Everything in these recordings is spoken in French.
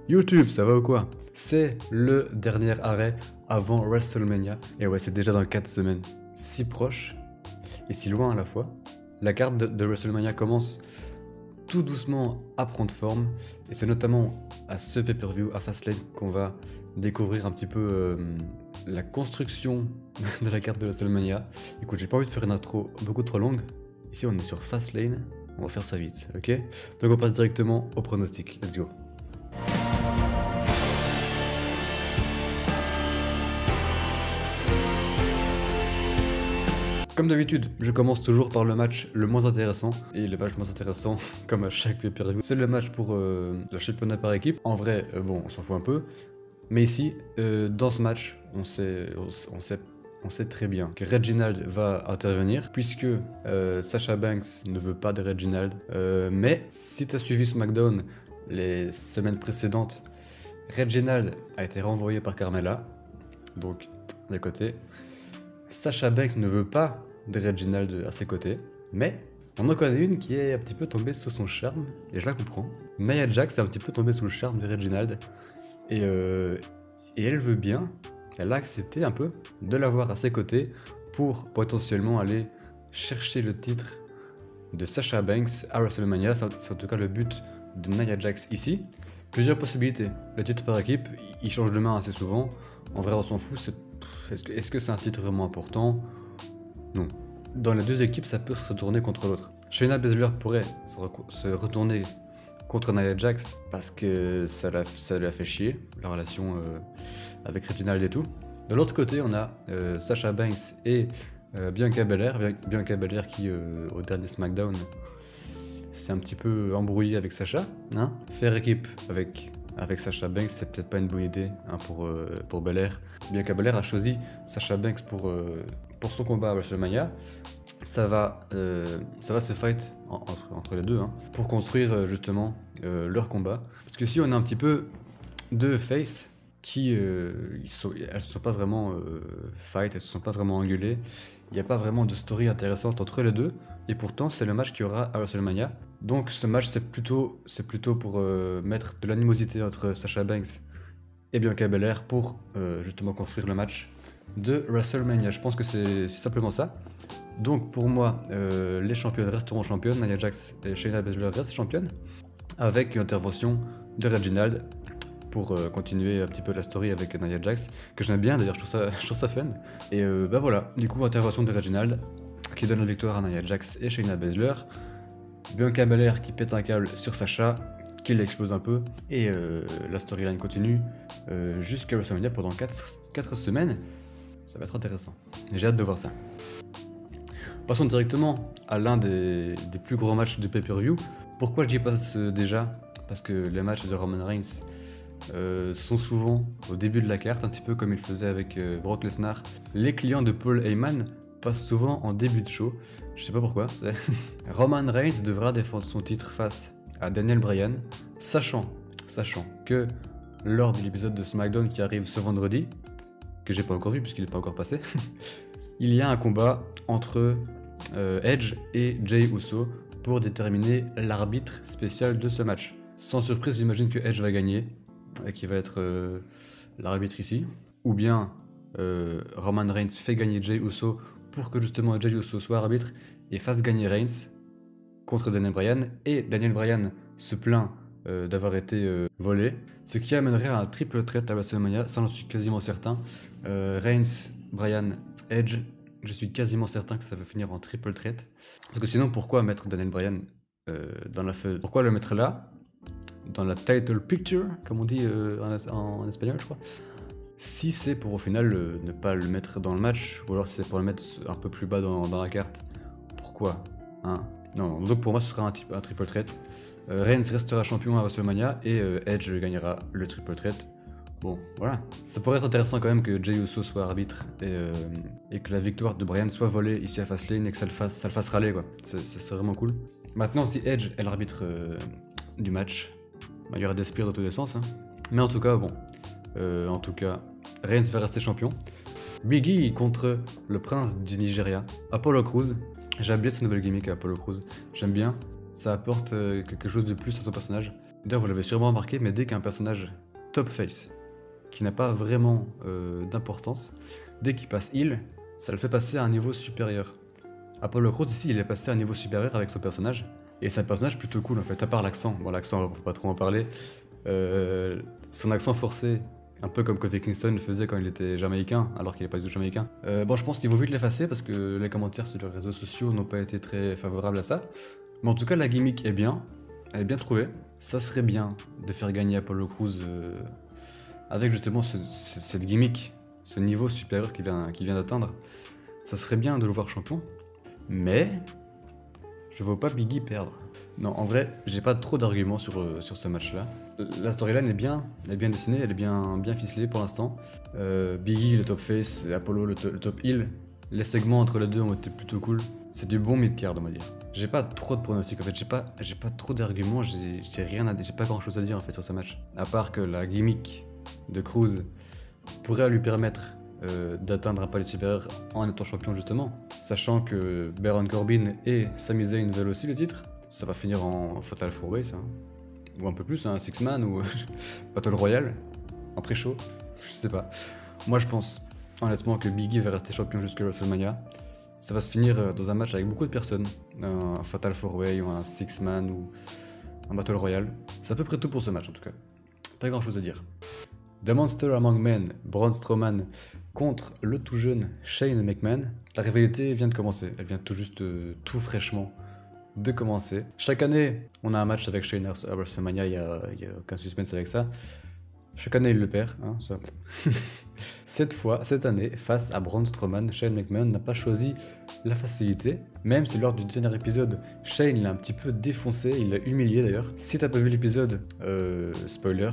YouTube, ça va ou quoi? C'est le dernier arrêt avant WrestleMania. Et ouais, c'est déjà dans 4 semaines. Si proche et si loin à la fois. La carte de WrestleMania commence tout doucement à prendre forme. Et c'est notamment à ce pay-per-view, à Fastlane, qu'on va découvrir un petit peu la construction de la carte de WrestleMania. Écoute, j'ai pas envie de faire une intro beaucoup trop longue. Ici, on est sur Fastlane. On va faire ça vite, ok? Donc on passe directement au pronostic. Let's go. Comme d'habitude, je commence toujours par le match le moins intéressant. Et le match le moins intéressant, comme à chaque pay-per-view, c'est le match pour le championnat par équipe. En vrai, bon, on s'en fout un peu. Mais ici, dans ce match, on sait très bien que Reginald va intervenir, puisque Sasha Banks ne veut pas de Reginald. Mais si tu as suivi SmackDown les semaines précédentes, Reginald a été renvoyé par Carmella. Donc, d'un côté. Sasha Banks ne veut pas de Reginald à ses côtés, mais on en connaît une qui est un petit peu tombée sous son charme, et je la comprends. Nia Jax est un petit peu tombée sous le charme de Reginald, et elle veut bien, elle a accepté un peu de l'avoir à ses côtés pour potentiellement aller chercher le titre de Sasha Banks à WrestleMania. C'est en tout cas le but de Nia Jax ici. Plusieurs possibilités. Le titre par équipe, il change de main assez souvent. En vrai, on s'en fout. Est-ce que c'est un titre vraiment important? Non. Dans les deux équipes, ça peut se retourner contre l'autre. Shayna Baszler pourrait se retourner contre Nia Jax parce que ça lui a fait chier, la relation avec Reginald et tout. De l'autre côté, on a Sasha Banks et Bianca Belair. Bianca Belair qui, au dernier SmackDown, s'est un petit peu embrouillé avec Sasha. Hein, faire équipe avec Sasha Banks, c'est peut-être pas une bonne idée hein, pour Belair. Bianca Belair a choisi Sasha Banks pour son combat à WrestleMania. Ça va se fight entre les deux hein, pour construire justement leur combat. Parce que si on a un petit peu deux faces qui elles se sont pas vraiment fight, elles se sont pas vraiment engueulées. Il n'y a pas vraiment de story intéressante entre les deux. Et pourtant, c'est le match qu'il y aura à WrestleMania. Donc ce match, c'est plutôt pour mettre de l'animosité entre Sasha Banks et Bianca Belair pour justement construire le match de WrestleMania. Je pense que c'est simplement ça. Donc pour moi, les championnes resteront championnes. Nia Jax et Shayna Baszler restent championnes. Avec une intervention de Reginald pour continuer un petit peu la story avec Nia Jax, que j'aime bien d'ailleurs, je trouve ça fun. Et bah voilà, du coup intervention de Reginald qui donne la victoire à Nia Jax et Shayna Baszler. Bianca Belair qui pète un câble sur Sasha, qui l'explose un peu, et la storyline continue jusqu'à WrestleMania pendant 4 semaines. Ça va être intéressant, j'ai hâte de voir ça. Passons directement à l'un des plus gros matchs de pay-per-view. Pourquoi je dis pas déjà? Parce que les matchs de Roman Reigns sont souvent au début de la carte, un petit peu comme il faisait avec Brock Lesnar. Les clients de Paul Heyman passent souvent en début de show, je sais pas pourquoi. Roman Reigns devra défendre son titre face à Daniel Bryan, sachant que lors de l'épisode de SmackDown qui arrive ce vendredi, que j'ai pas encore vu puisqu'il n'est pas encore passé, il y a un combat entre Edge et Jey Uso pour déterminer l'arbitre spécial de ce match. Sans surprise, j'imagine que Edge va gagner et qu'il va être l'arbitre ici. Ou bien Roman Reigns fait gagner Jey Uso pour que justement Jey Uso soit arbitre et fasse gagner Reigns contre Daniel Bryan. Et Daniel Bryan se plaint d'avoir été volé, ce qui amènerait à un triple threat à WrestleMania, ça j'en suis quasiment certain. Reigns, Bryan, Edge, je suis quasiment certain que ça va finir en triple threat. Parce que sinon, pourquoi mettre Daniel Bryan dans la feuille? Pourquoi le mettre là, dans la title picture, comme on dit en espagnol, je crois, si c'est pour au final ne pas le mettre dans le match, ou alors si c'est pour le mettre un peu plus bas dans la carte. Pourquoi hein? Non, donc pour moi ce sera un triple threat. Reigns restera champion à WrestleMania et Edge gagnera le triple threat. Bon, voilà. Ça pourrait être intéressant quand même que Jey Uso soit arbitre et que la victoire de Bryan soit volée ici à Fastlane et que ça le fasse râler, quoi. C'est vraiment cool. Maintenant, si Edge est l'arbitre du match, bah, il y aura des spears dans tous les sens. Hein. Mais en tout cas, bon. Reigns va rester champion. Big E contre le prince du Nigeria, Apollo Crews. J'aime bien cette nouvelle gimmick à Apollo Crews. J'aime bien. Ça apporte quelque chose de plus à son personnage. D'ailleurs, vous l'avez sûrement remarqué, mais dès qu'un personnage top face, qui n'a pas vraiment d'importance, dès qu'il passe heal, ça le fait passer à un niveau supérieur. Apollo Crews ici, il est passé à un niveau supérieur avec son personnage, et c'est un personnage plutôt cool en fait, à part l'accent. Bon, l'accent, faut pas trop en parler. Son accent forcé, un peu comme Kofi Kingston le faisait quand il était jamaïcain, alors qu'il n'est pas du tout jamaïcain. Bon, je pense qu'il vaut vite l'effacer parce que les commentaires sur les réseaux sociaux n'ont pas été très favorables à ça. Mais en tout cas, la gimmick est bien, elle est bien trouvée. Ça serait bien de faire gagner Apollo Crews avec justement cette gimmick, ce niveau supérieur qu'il vient d'atteindre. Ça serait bien de le voir champion, mais je vois pas Biggie perdre. Non, en vrai, j'ai pas trop d'arguments sur ce match-là. La storyline est bien dessinée, elle est bien ficelée pour l'instant. Biggie, le top face, et Apollo, le top heel. Les segments entre les deux ont été plutôt cool. C'est du bon mid-card, on va dire. J'ai pas trop de pronostics en fait, j'ai pas trop d'arguments, j'ai pas grand chose à dire en fait sur ce match. À part que la gimmick de Crews pourrait lui permettre d'atteindre un palier supérieur en étant champion justement. Sachant que Baron Corbin et Sami Zayn veulent aussi le titre. Ça va finir en Fatal 4-Way ça. Ou un peu plus, un Six-Man ou Battle Royale. En pré-show. Je sais pas. Moi je pense honnêtement que Biggie va rester champion jusqu'à WrestleMania. Ça va se finir dans un match avec beaucoup de personnes. Un Fatal 4-Way ou un Six-Man ou un Battle Royale. C'est à peu près tout pour ce match en tout cas. Pas grand chose à dire. The Monster Among Men, Braun Strowman contre le tout jeune Shane McMahon. La rivalité vient de commencer, elle vient tout juste, tout fraîchement de commencer. Chaque année, on a un match avec Shane à WrestleMania, il y a aucun suspense avec ça. Chaque année, il le perd, hein, ça. Cette année, face à Braun Strowman, Shane McMahon n'a pas choisi la facilité, même si lors du dernier épisode, Shane l'a un petit peu défoncé, il l'a humilié d'ailleurs. Si t'as pas vu l'épisode, spoiler,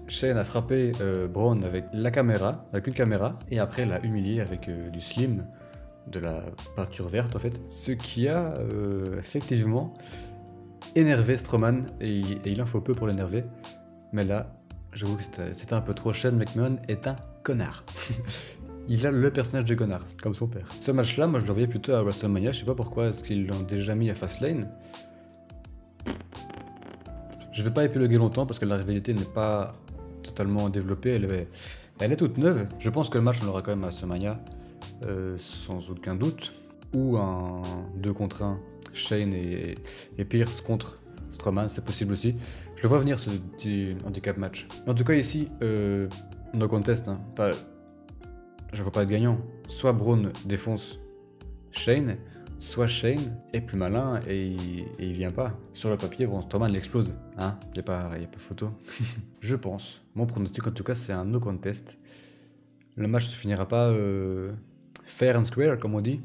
Shane a frappé Braun avec la caméra, avec une caméra, et après l'a humilié avec du slim, de la peinture verte en fait, ce qui a effectivement énervé Strowman, et il en faut peu pour l'énerver, mais là, j'avoue que c'était un peu trop. Shane McMahon est un connard. Il a le personnage de connard, comme son père. Ce match-là, moi je le voyais plutôt à WrestleMania, je sais pas pourquoi, est-ce qu'ils l'ont déjà mis à Fastlane? Je vais pas épiloguer longtemps parce que la rivalité n'est pas totalement développée, elle est toute neuve. Je pense que le match on l'aura quand même à WrestleMania, sans aucun doute. Ou un 2 contre 1, Shane et Pierce contre Strowman, c'est possible aussi. Je le vois venir ce petit handicap match. En tout cas ici, no contest, hein. Je vois pas de gagnant. Soit Braun défonce Shane, soit Shane est plus malin et il vient pas. Sur le papier, bon, Strowman l'explose, hein, y a pas photo. Je pense. Mon pronostic en tout cas, c'est un no contest. Le match se finira pas fair and square, comme on dit.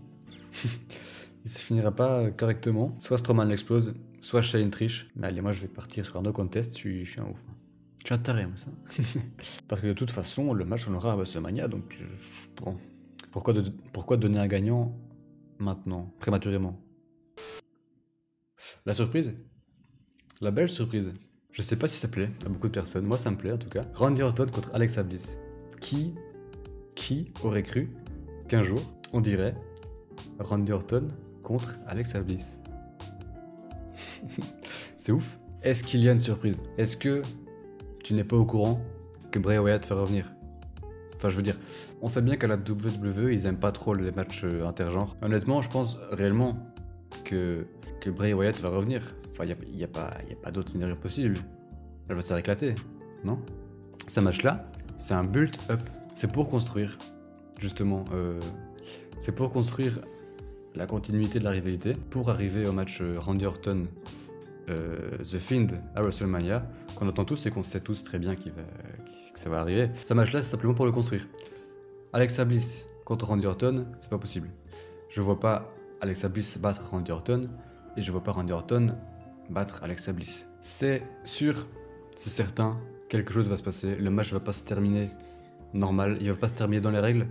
Il se finira pas correctement. Soit Strowman l'explose, soit Shane triche. Mais allez, moi je vais partir sur un no contest, je suis un ouf. Je suis un taré, moi, ça. Parce que de toute façon, le match on l'aura à WrestleMania, donc bon. Pourquoi donner un gagnant maintenant, prématurément? La surprise? La belle surprise. Je sais pas si ça plaît à beaucoup de personnes, moi ça me plaît en tout cas. Randy Orton contre Alexa Bliss. Qui aurait cru qu'un jour, on dirait Randy Orton contre Alexa Bliss? C'est ouf. Est-ce qu'il y a une surprise? Est-ce que tu n'es pas au courant que Bray Wyatt va revenir? Enfin, je veux dire, on sait bien qu'à la WWE, ils aiment pas trop les matchs intergenres. Honnêtement, je pense réellement que Bray Wyatt va revenir. Enfin, il y a pas d'autre scénario possible. Elle va se faire éclater, non? Ce match-là, c'est un build-up. C'est pour construire, justement, c'est pour construire la continuité de la rivalité, pour arriver au match Randy Orton The Fiend à WrestleMania, qu'on attend tous et qu'on sait tous très bien que ça va arriver. Ce match-là, c'est simplement pour le construire. Alexa Bliss contre Randy Orton, c'est pas possible. Je vois pas Alexa Bliss battre Randy Orton, et je vois pas Randy Orton battre Alexa Bliss. C'est sûr, c'est certain, quelque chose va se passer, le match va pas se terminer normal, il va pas se terminer dans les règles,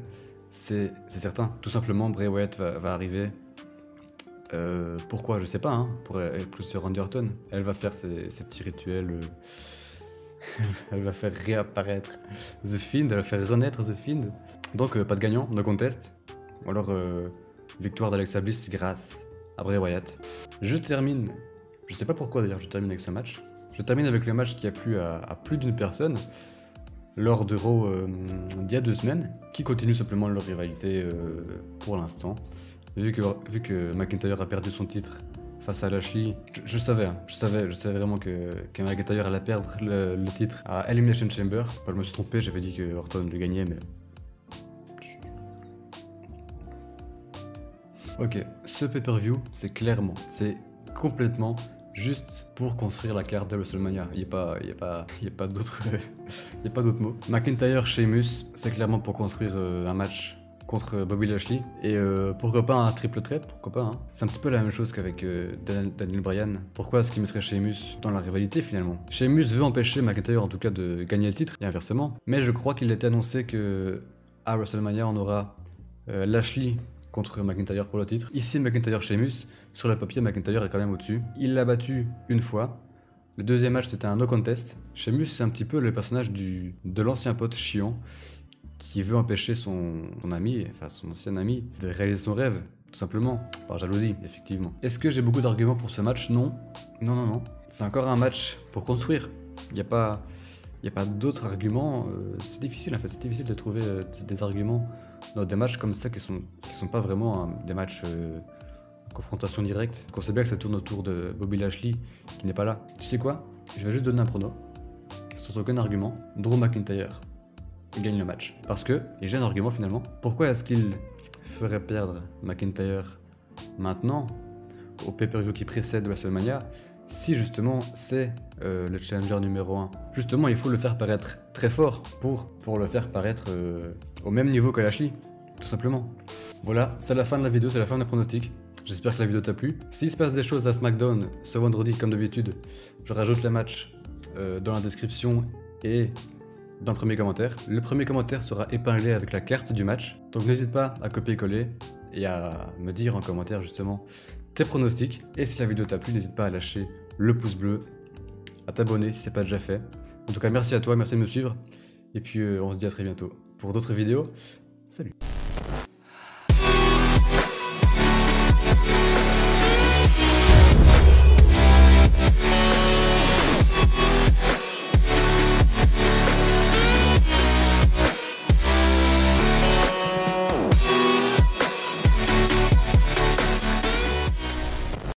c'est certain. Tout simplement, Bray Wyatt va arriver. Pourquoi? Je sais pas, hein, pour épouser Randy Orton. Elle va faire ses petits rituels, elle va faire réapparaître The Fiend, elle va faire renaître The Fiend. Donc pas de gagnant, no contest. Ou alors victoire d'Alexa Bliss grâce à Bray Wyatt. Je termine, je sais pas pourquoi d'ailleurs je termine avec ce match. Je termine avec le match qui a plu à plus d'une personne lors de Raw d'il y a 2 semaines, qui continue simplement leur rivalité pour l'instant. Vu que McIntyre a perdu son titre face à Lashley, je savais vraiment que McIntyre allait perdre le titre à Elimination Chamber. Enfin, je me suis trompé, j'avais dit que Orton le gagnait, mais... Ok, ce pay-per-view, c'est complètement juste pour construire la carte de WrestleMania. Il n'y a pas d'autre mot. McIntyre, Sheamus, c'est clairement pour construire un match contre Bobby Lashley. Et pourquoi pas un triple threat, pourquoi pas, hein. C'est un petit peu la même chose qu'avec Daniel Bryan. Pourquoi est-ce qu'il mettrait Sheamus dans la rivalité finalement? Sheamus veut empêcher McIntyre en tout cas de gagner le titre, et inversement. Mais je crois qu'il était annoncé que à WrestleMania on aura Lashley contre McIntyre pour le titre. Ici McIntyre Sheamus, sur le papier McIntyre est quand même au-dessus. Il l'a battu une fois. Le deuxième match c'était un no contest. Sheamus c'est un petit peu le personnage de l'ancien pote chiant qui veut empêcher son ami, enfin son ancien ami, de réaliser son rêve, tout simplement, par jalousie, effectivement. Est-ce que j'ai beaucoup d'arguments pour ce match? Non. Non. C'est encore un match pour construire. Il n'y a pas d'autres arguments. C'est difficile en fait, c'est difficile de trouver des arguments dans des matchs comme ça qui sont pas vraiment des matchs confrontation directe. On sait bien que ça tourne autour de Bobby Lashley qui n'est pas là. Tu sais quoi? Je vais juste donner un prono, sans aucun argument. Drew McIntyre gagne le match. Parce que, et j'ai un argument finalement, pourquoi est-ce qu'il ferait perdre McIntyre maintenant, au pay-per-view qui précède WrestleMania, si justement c'est le challenger numéro 1. Justement, il faut le faire paraître très fort pour le faire paraître au même niveau que Lashley, tout simplement. Voilà, c'est la fin de la vidéo, c'est la fin des pronostics. J'espère que la vidéo t'a plu. S'il se passe des choses à SmackDown ce vendredi, comme d'habitude, je rajoute les matchs dans la description et dans le premier commentaire. Le premier commentaire sera épinglé avec la carte du match, donc n'hésite pas à copier-coller et à me dire en commentaire justement tes pronostics. Et si la vidéo t'a plu, n'hésite pas à lâcher le pouce bleu, à t'abonner si c'est pas déjà fait. En tout cas, merci à toi, merci de me suivre, et puis on se dit à très bientôt pour d'autres vidéos. Salut!